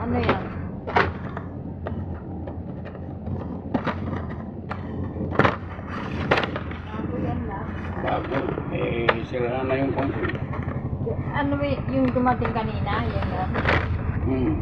Ano yan? Bago yan lang. Bago, sira na yung pangkul. Ano yung dumating kanina? Yan lang. Hmm.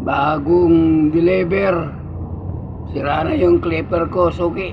Bagong deliver. Sira na yung clipper ko, suki.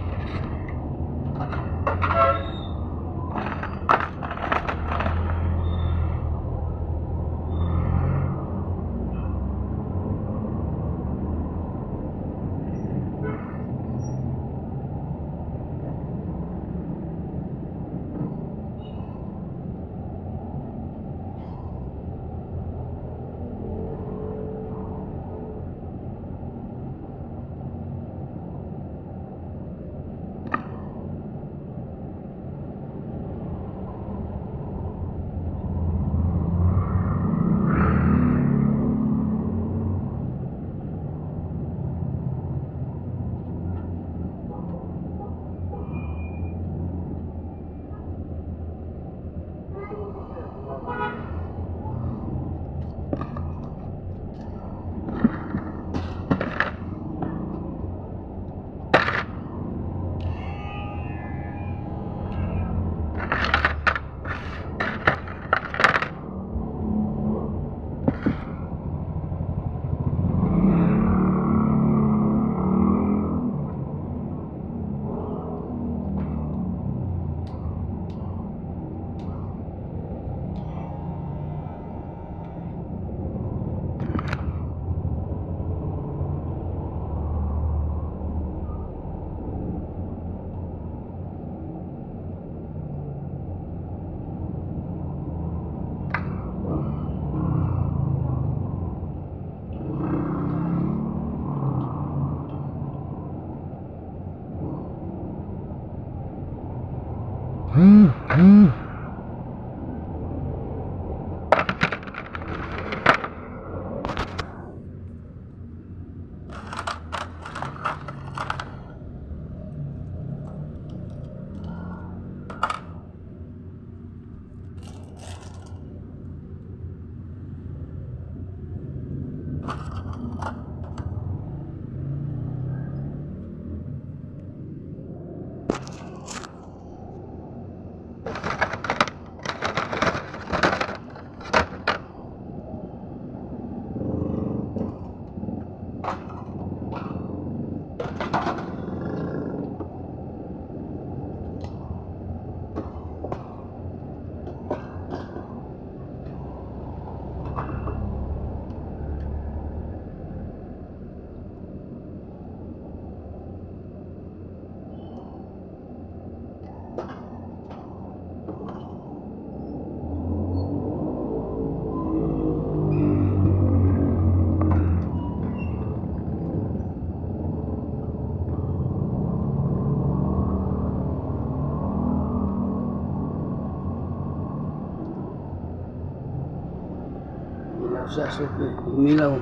Sa suki, umilaw.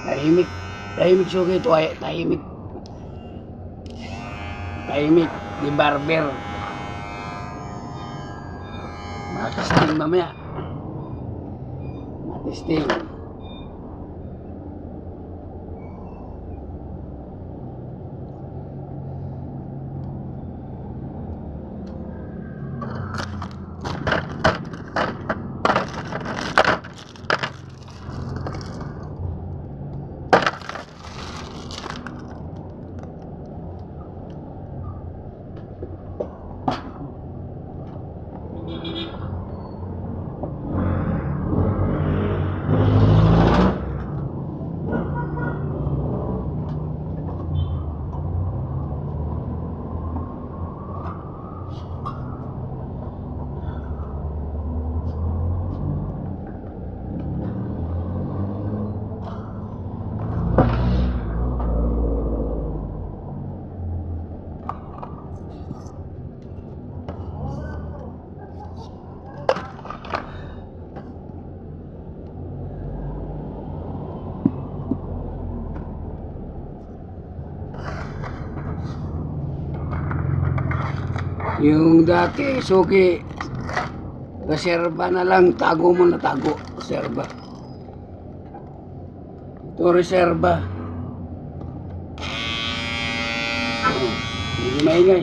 Tahimik. Tahimik suki ito ay tahimik. Tahimik di barber. Matisting mamaya. Matisting. Yung dati, suki, reserva na lang, tago mo na tago, reserva. Ito reserva. Hindi maingay.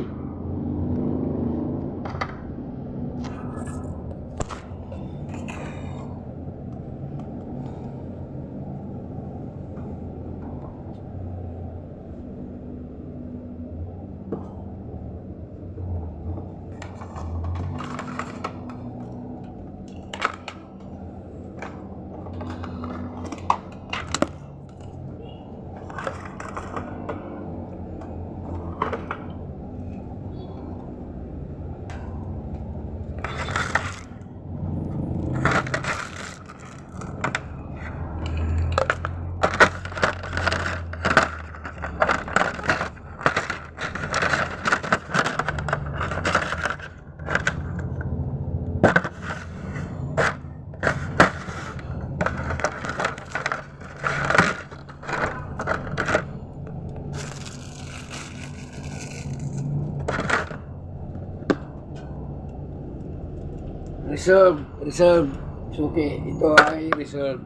Reserve, reserve. Suki, ito ay reserve.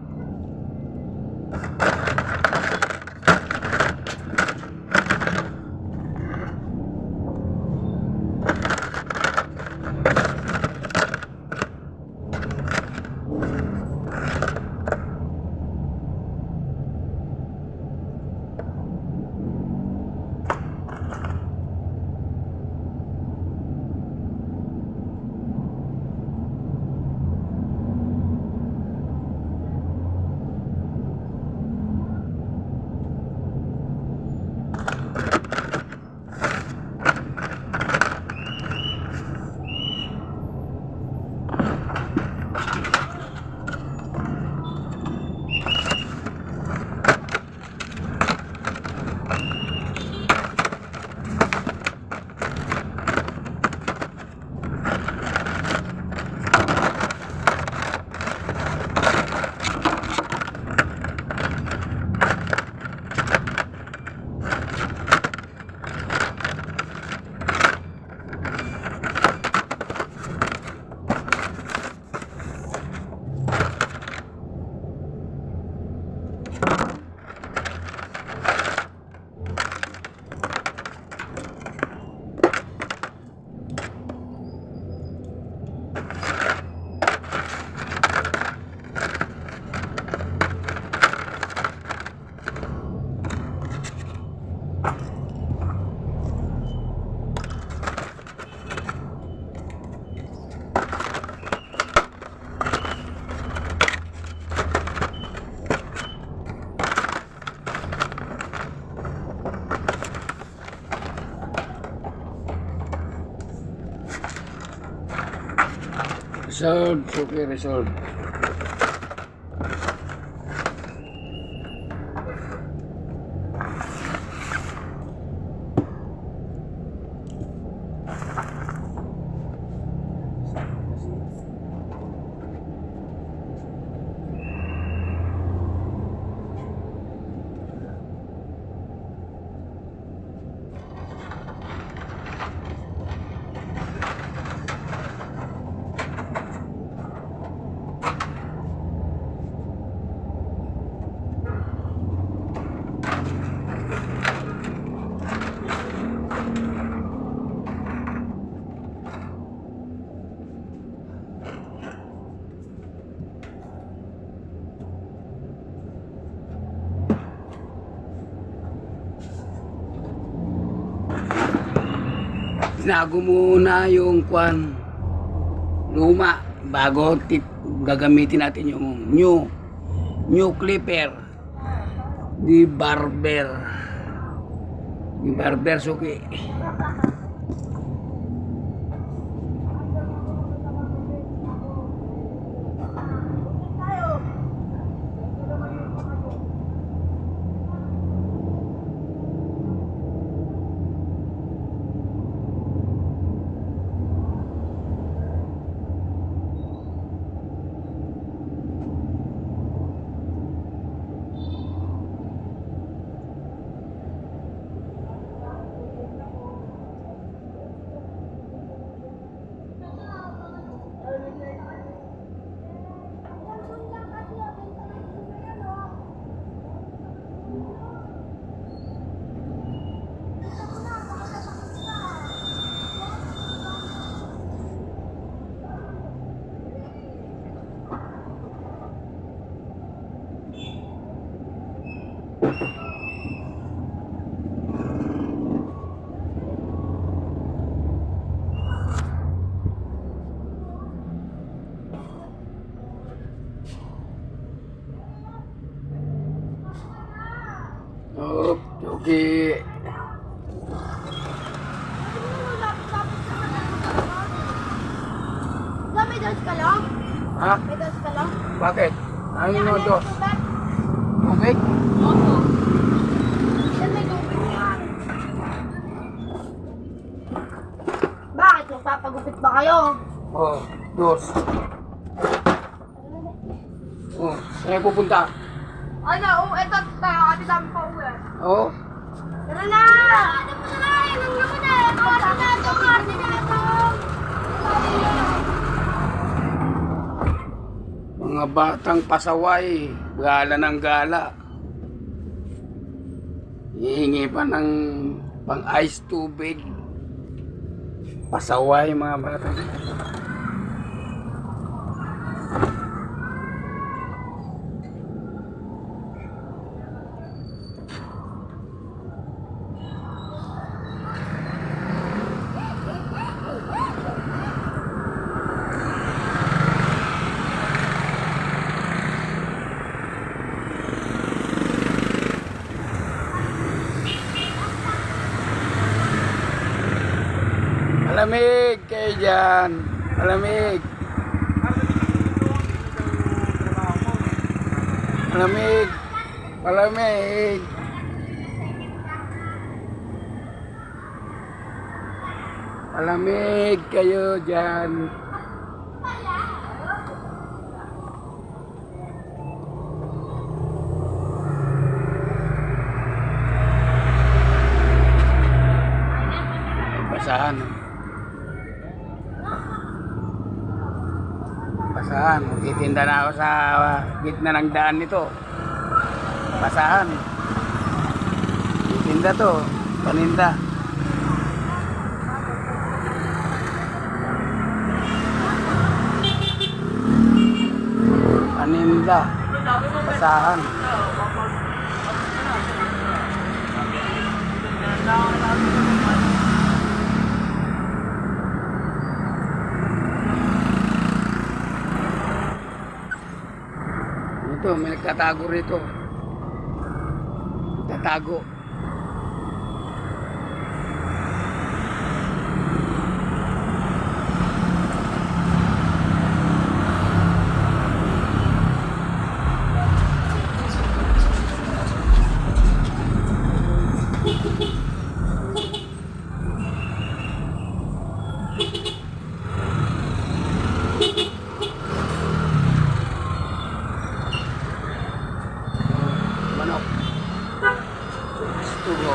Resolve, suki, resolve. Tinago muna yung kwan luma bago gagamitin natin yung new clipper di barber suki. Okay. May dos ka lang? Ha? May dos ka lang? Bakit? Ano yung dos? Tubig? Oo. Yan may tubig yan. Bakit? Magpapagupit ba kayo? Oh, dos. Oh, saan pupunta? Ano? Oo, eto. Ate dami pa uwi. Oh, Tara na! Ano mo na? Anong mo na? Koordinato! mga batang pasaway, gala ng gala. Hihingi pa ng pang-ice tubig. Pasaway mga bata. Malamig kayo dyan. Malamig. Malamig. Malamig. Malamig kayo dyan. Basahan. Basahan. Titinda na ako sa gitna ng daan nito. Basahan. Titinda to. Paninda. Paninda. Basahan. Ito, may nagtatago rito. Tatago. Manok. Gusto.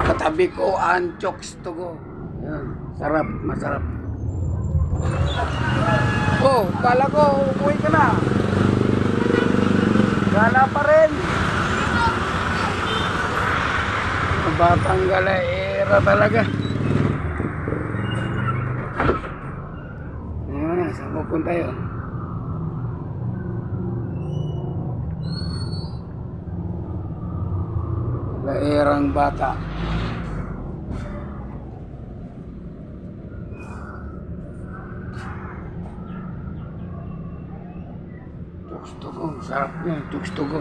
Katabi ko ang chokes to go. Yan. Sarap, masarap. Oh, kala ko umuwi ka na. Gala pa rin. Batang galaera talaga. pupunta yun? Lairang bata. Gusto ko, sarap niya, gusto ko.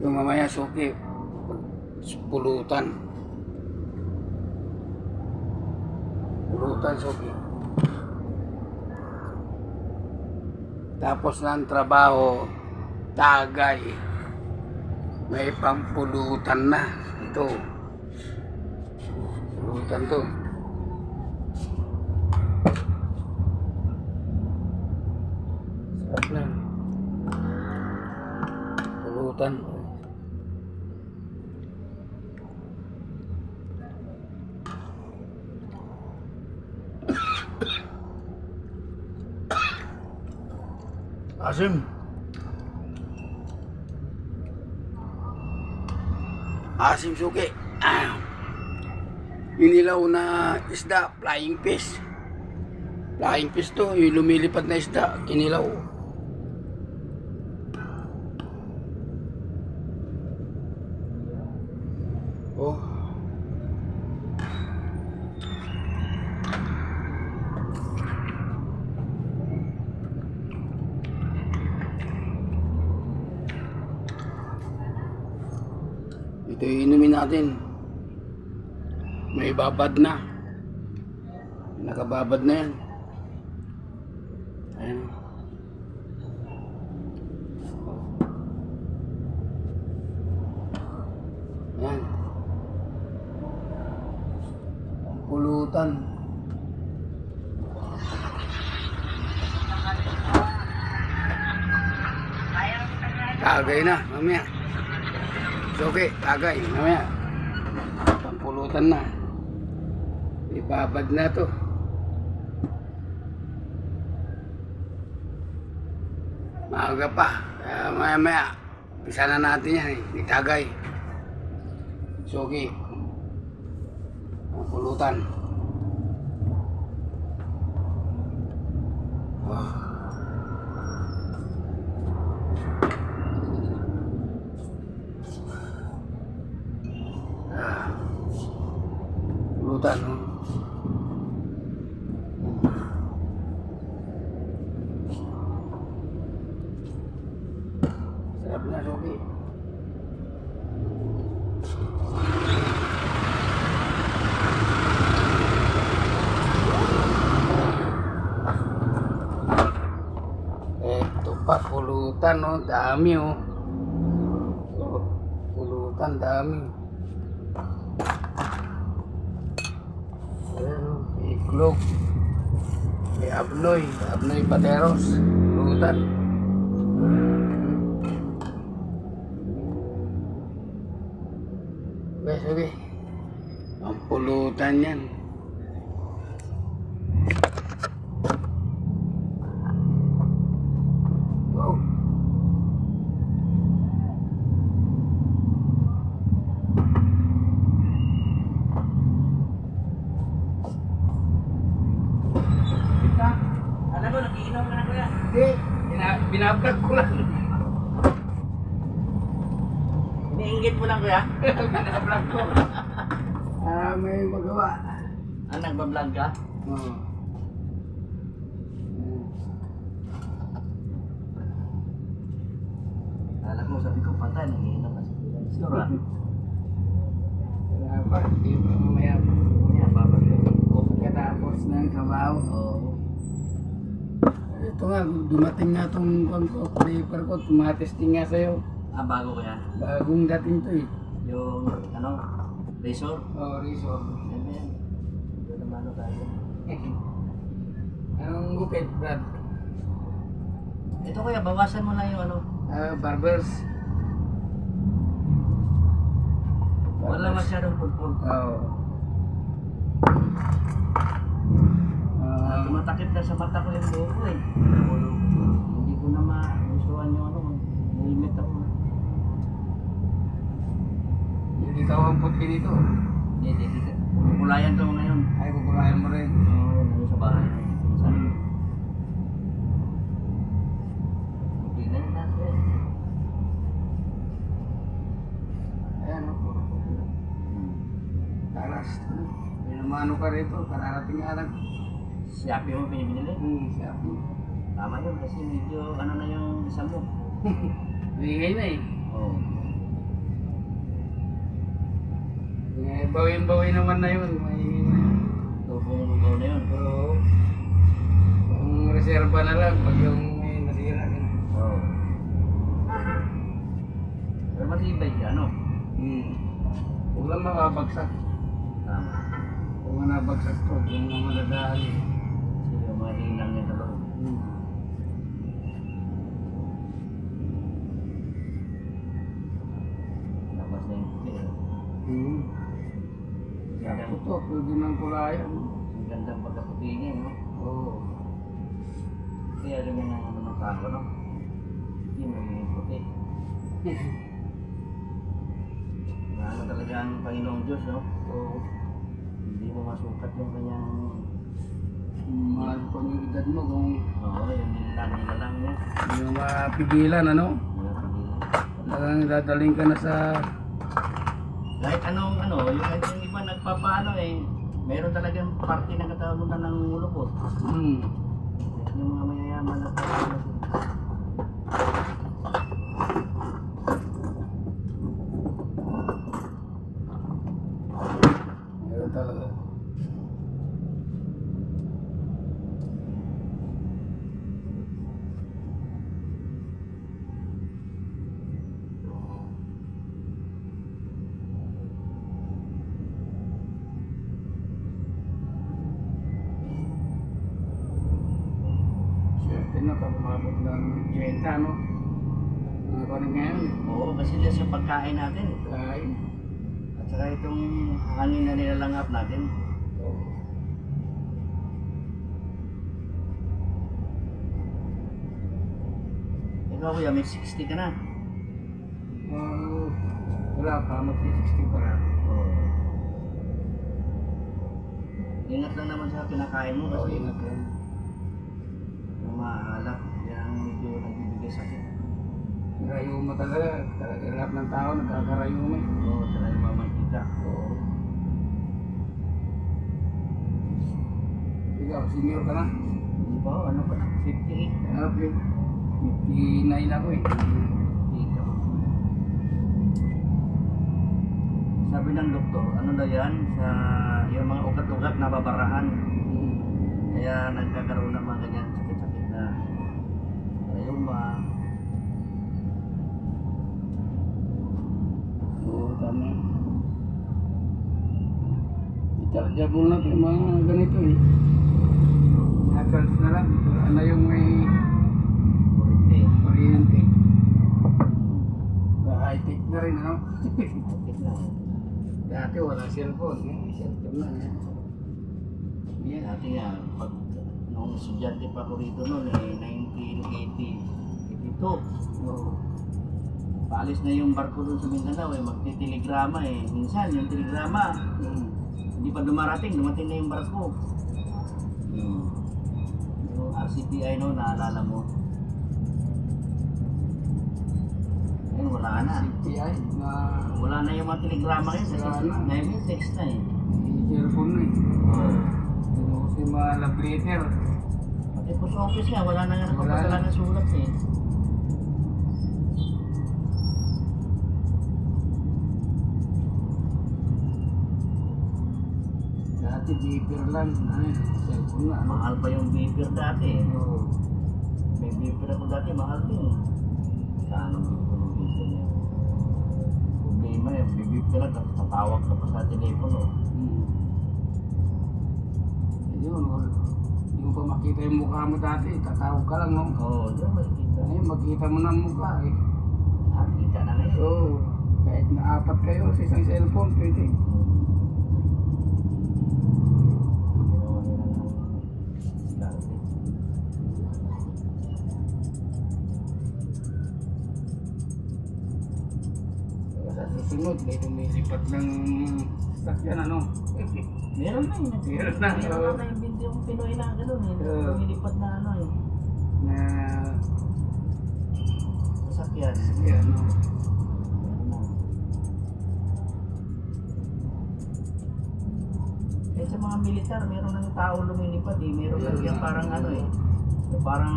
Yung mamaya suki, pulutan. Pulutan suki. Tapos ng trabaho, tagay. May pampulutan na. Ito. Pulutan to. Sarap lang. Pulutan. Asim. Asim suki. Inilaw na isda, flying fish. Flying fish to, yung lumilipad na isda, kinilaw. Oh. Ito yung inumin natin. May babad na. Nakababad na yan. Ayan. Ayan. Ang pulutan. Tagay na, mamaya. Okay, tagay, mamaya. Pampulutan na. Ibabad na to. Maaga pa. Kaya maya-maya, isa na natin yan eh. Itagay. Suki. Pampulutan. Oh. Pulutan, no? Sarap na, Suki. Eto pa, pulutan, no? Dami, oh. Pulutan, dami. May iklog. May abnoy. Abnoy pateros. Pulutan. Okay. Ang pulutan yan. Wow. Alam mo, nagiinom ka na kuya. Hindi. Binablog ko lang. Iniinggit mo lang kuya. Binablog ko. May magawa. Ah, nagbablog ka? Oo. Alam mo, sabi ko patay, nagiinom ka sa store ah. Dapat, di ba mamaya Kaya babagay. pagkatapos ng trabaho. Oo. Ito nga, dumating nga itong paper ko, tumatesting nga sa'yo. Ah, bago kuya. Bagong dating to eh. Yung, ano, razor. Oh, resort. Yan yan. Doon naman ano tayo. Anong gupit, Brad? Ito kuya, bawasan mo lang yung ano, Barbers. Wala masyadong pulpul. Oo. Tumatakip na sa mata ko yung buhok ko eh. Hindi ko na magustuhan yung ano, helmet ako. Hindi ka ang puti nito. Hindi. Kukulayan to ngayon. Ay, kukulayan mo rin. Oo, nandun sa bahay. Pinsan. Puti na yun natin. Ayan, o. Taras. Pinamano ka rito. Kararating nga lang. Siyapi mo pinibinili? Sabi. Tama yun kasi medyo ano na yung isa mo. Bigay na eh. Oo. Bawin-bawin naman na yun. Maingay na yun. Tubong lugaw na yun. Oo. Ang reserva na lang pag yung may nasira. Oo. Pero matibay siya, ano? Huwag lang makabagsak. Tama. Kung nabagsak to, yung mga madadaan. Kasi yung mga hinang niya sa loob. Labas na yung puti. Sakto to, pwede ng kulayan. Ang gandang pagkaputi niya, no? Oo. Kaya rin yung ano ng tao, no? Hindi mo yung puti. Ano talaga ang Panginoong Diyos, no? Oo. Hindi mo masukat yung kanyang... Mahal ko yung edad mo kung Oo, yung nilalang niya. hindi mo mapigilan, ano? Talagang dadaling ka na sa... Kahit anong ano, yung kahit yung iba nagpapaano eh, meron talagang parte ng katawan mo ng ulupot. Yung mga mayayaman na paano sila. Meron talaga. Swerte na pag umabot ng 20, no? Ano pa rin ngayon? Oo, kasi dyan sa pagkain natin. Kain. At saka itong hangin na nilalangap natin. Ikaw kuya, may 60 ka na. Wala pa, mag-60 pa lang. Oo. Ingat lang naman sa kinakain mo kasi Ingat lang. yung maalat, yan ang medyo nagbibigay sakit. Rayuma talaga. Talaga lahat ng tao nagkakarayuma. Oo, sila yung mamantika. Oo. Ikaw, senior ka na? Hindi ba? Ano pa na? 58. Ano, 59 ako eh. Ikaw. Sabi ng doktor, ano daw yan? Sa yung mga ugat-ugat na babarahan. Kaya nagkakaroon ng mga ganyan sakit-sakit na rayuma. Oo, tama. Itarjabol na ito yung mga ganito eh. Nakals na lang. Ano yung may Kurite. kuryente. High-tech na rin, ano? Sakit lang. Dati wala cellphone. Cellphone na. Yan, dati nga, pag nung estudyante pa ako rito noon, 1982. Oo. Paalis na yung barko doon sa Mindanao, magtitelegrama eh. Minsan yung telegrama, hindi pa dumating na yung barko. Yung RCTI no, naalala mo. Ngayon wala na. CTI na Wala na yung mga telegrama ngayon kasi Wala na. ngayon may text na eh. cellphone na eh. Ano kasi mga love letter. Pati post office nga, wala na nga Wala nagpapadala na. ng sulat eh. Dati beeper lang. Ay, cellphone na. Mahal pa yung beeper dati eh. Oo. May beeper ako dati, mahal din. Kano yung beeper niya? Problema eh, may beeper lang, tapos tatawag ka pa sa telepono. Yun, mo pa makita yung mukha mo dati, tatawag ka lang, no? Oo, doon makikita. Ngayon, makita mo na ang mukha, eh. Nakita na ngayon. Oo. Kahit na apat kayo sa isang cellphone, pwede. Ginawa nila ng diskarte. Sa susunod, may lumilipat ng sakyan, ano? Meron na yun. Meron na. Meron na yung yung Pinoy na gano'n eh. Oo. Lumilipat na ano eh. Na, Sasakyan. yan, no? Meron na. Eh sa mga militar, meron ng tao lumilipad eh. Meron Meron lang yan na. parang ano eh. Parang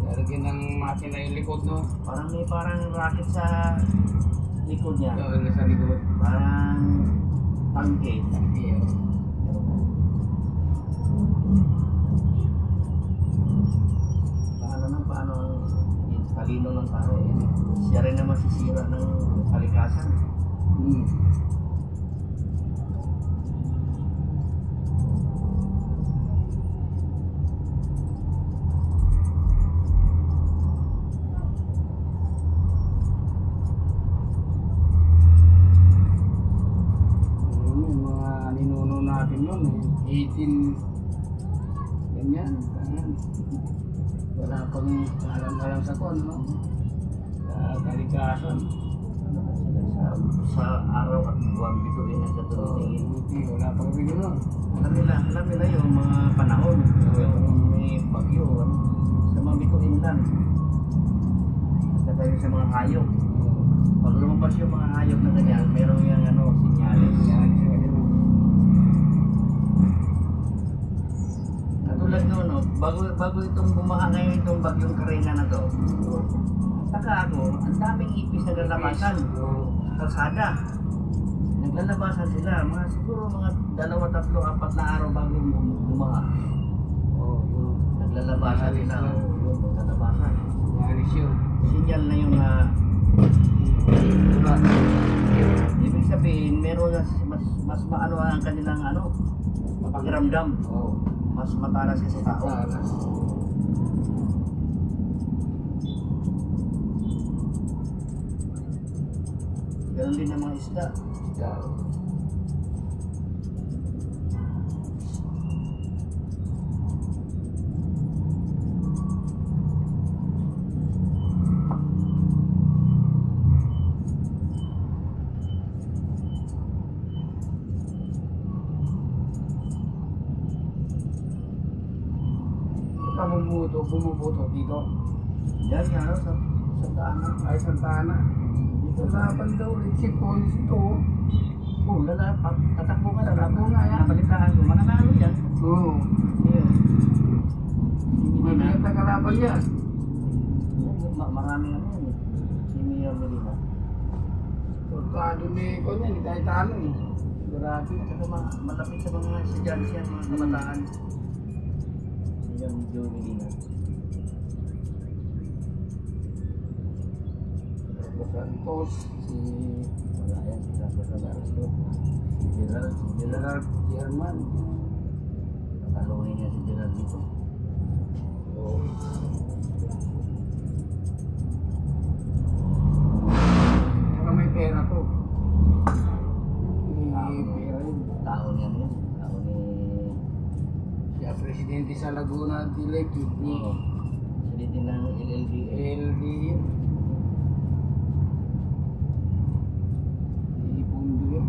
Lalagyan ng makina yung likod, no? may parang rocket sa likod niya. Oo, nasa likod. Parang tangke. Iyo. Paano ang talino ng tao eh. Siya rin naman sisira ng kalikasan. Hmm. Yung mga ninuno natin yun, eh. 18, ganyan, ganyan. Wala pang alam-alam sa kon, no? Sa kalikasan. Sa araw at buwan bituin ang So, katuloy. hindi, wala pang bigyan, no? Alam nila yung mga panahon, yung may bagyo, ano, sa mga bituin lang. At saka yung sa mga hayop. Pag lumabas yung mga hayop na ganyan, meron yung ano, sinyalis. Yan, so, yun. Katulad noon, no, bago itong bumaha ngayon itong bagyong Karina na to, taka ako, ang daming ipis na lalabasan. Oo. Kalsada. Naglalabasan sila, siguro mga 2, 3, 4 na araw bago bumaha. Oo, yun. Naglalabasan sila, yun, naglalabasan. Yaris yun. Sinyal na yun na Diba? ibig sabihin, meron na mas maano ang kanilang ano, pakiramdam. Oo. Mas matalas kasi sa tao. Talas. Ganon din ang mga isda. Yan. Bumubuto dito. Yan nga, no, sa daanan. Ay, Santa Ana. Dito sa daw ulit si Pons ito. Oh, tatakbo ka na. Tatakbo nga yan. Nabalitaan ko, mananalo yan. Oo. Ayun. May Hindi na. mga kalaban yan. Maraming ano yan eh. Si Mayor Medina. Portado ni Kon yan, kahit ano eh. Grabe. Saka malapit sa mga estudyante yan, mga kabataan. Yan, Joe Medina. Los Santos, si Wala yan, si Carlos Alonso. Si Gerald, Gerard German. Nakalunin niya si Gerald dito. Oo. Saka may pera to. May pera yun. Tao niya yun. Tao ni... Siya presidente sa Laguna Dileg, ni Oo. Sili din ng LLD. LD yun. Di Pundo yun.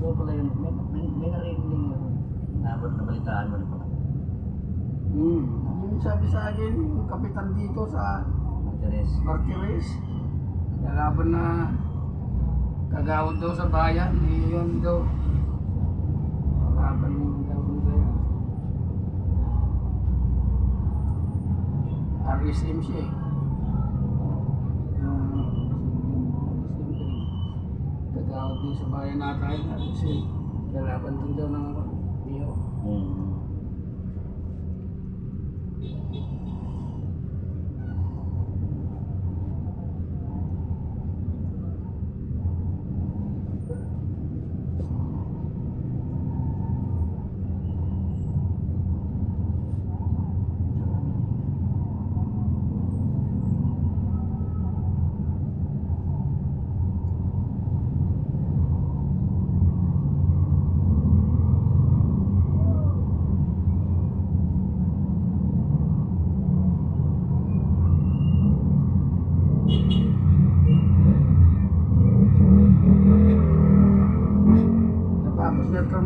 So pala yun, may narinig yun. Nabot na balitaan mo na pala. Yung sabi sa akin, yung kapitan dito sa Martires. Martires, nalaban na kagawad daw sa bayan, yun daw. Kalaban yung gawin daw. RSM siya eh. Kagawad din sa bayan natin, RSM. Kalaban din daw ng Rio.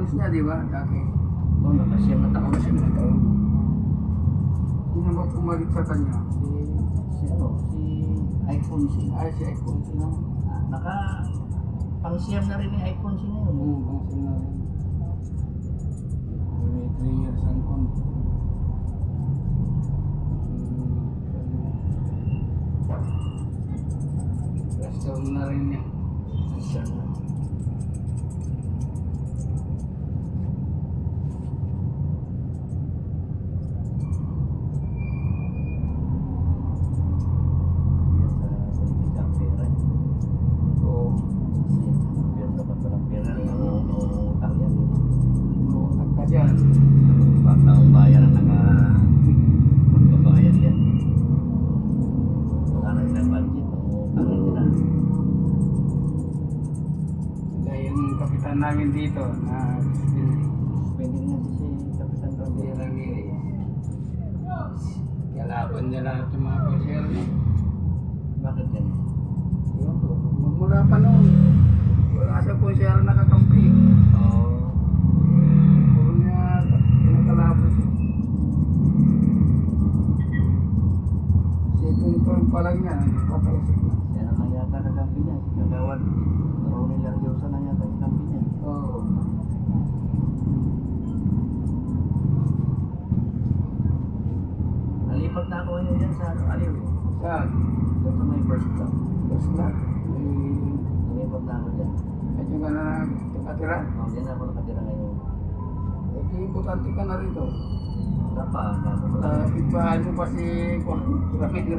phones niya, di ba? Dati. Oo, nakasiyam na taon. Kasi na taon. Sino ba pumalit sa kanya? Si iPhone C. Ay, si iPhone. Sino? Pang-siyam na rin yung iPhone C ngayon. Bangsin na rin. May 3 years ang kon. Restaurant na rin niya. Siyam na. Yan sa politika ang pera. Oo. Kasi meron dapat palang pera. Nangungutang yan. Utang ka dyan. Taong bayan ang magbabayad yan. Wala na silang budget. Nangungutang sila. Sila yung kapitan namin dito na Spending nga si Kapitan Ramiro. Kuya Ramirez. Kalaban niya lahat yung mga konser niya. Bakit yan? Yun po. Magmula pa noon. Wala sa konser nakakampi. Oo. Puro niya pinakalaban siya. Second term pa lang niya. Patalsik na. Yan ang yata kakampi niya. Si Kagawad Ronnie Lariosa na yata kakampi niya. Oo. Nalipat na ako ngayon dyan sa Aliw. Saan? Dito may first club. Bus na. Nalipat na ako dyan. At yung ka na nakatira. Dyan ako nakatira ngayon. Di importante ka na rito. Wala pa. Bago ko lang. Ipahan mo pa si Ramiro.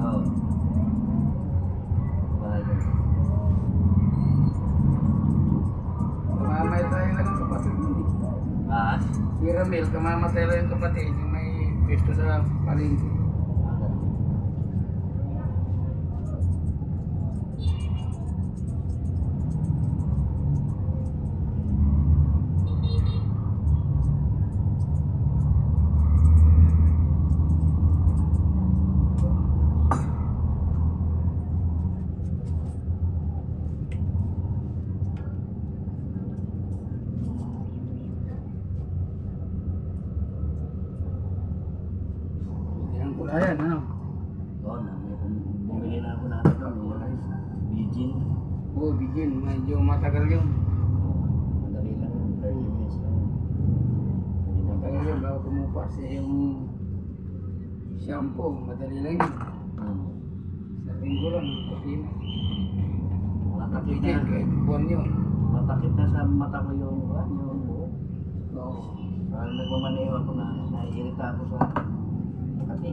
Oo. Bahay ko. Kamamatay tayo lang ang kapatid mo. Ah? Si Ramil, kamamatay lang yung kapatid. Yung may pwesto sa palengke. Hindi ang kulayan, ano? Oo na. Bumili na ako na ano doon. Beijing. Oo, bigyan. Medyo matagal yun. Madali lang yun. 30 minutes lang. Pwede na Matagal yun. Bago kumupas yung shampoo. Madali lang yun. Sa linggo lang. Pati na. Matakit Bigyan na. kahit buwan yun. Matakit na sa mata ko yung buhok. Oo. Parang nagmamaneho ako na naiirita ako sa Makati.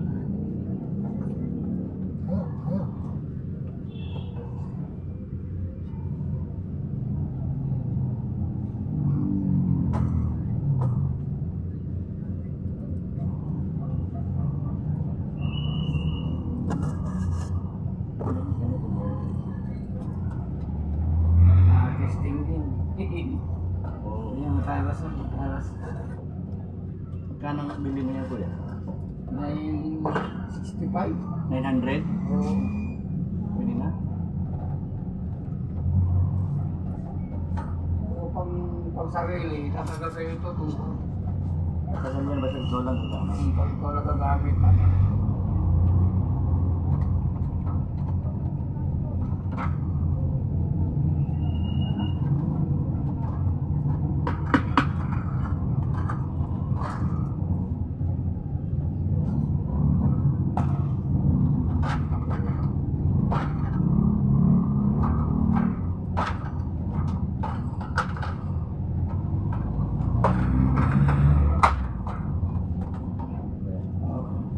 Testing din. Oo. Yan, matalas na. Matalas. Magkano ang bili mo niya kuya? 965. 900? Oo. Pwede na? Oo, pang sarili. Tatagal sa'yo ito. Tagal yan ba sa dolang kasama? Pag ikaw nagagamit.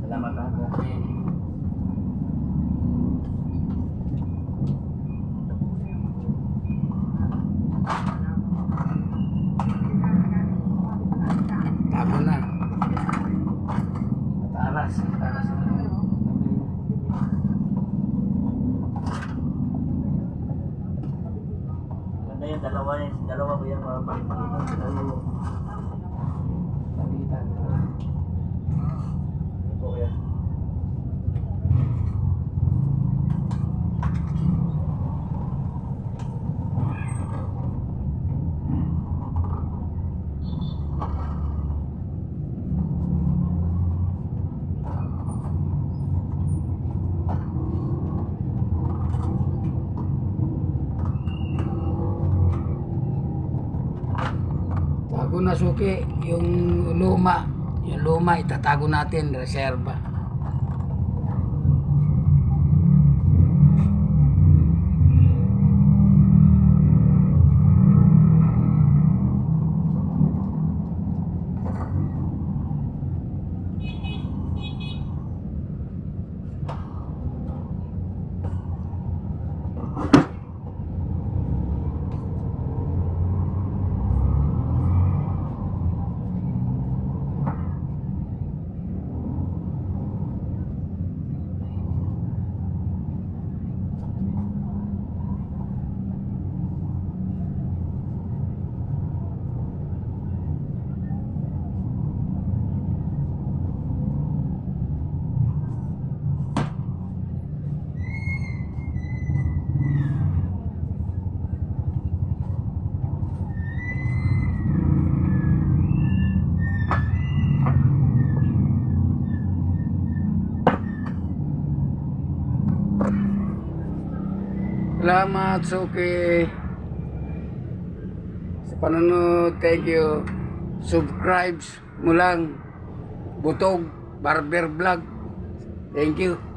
Salamat ha. Tago na. Matalas. Matalas na. Ganda yan, dalawa ko yan para palitan. Dalawa. Palitan. Ito kuya. na suki, yung luma itatago natin, reserba. Salamat, Suki. Sa panonood, thank you. Subscribe mo lang. Butog Barber Vlog. Thank you.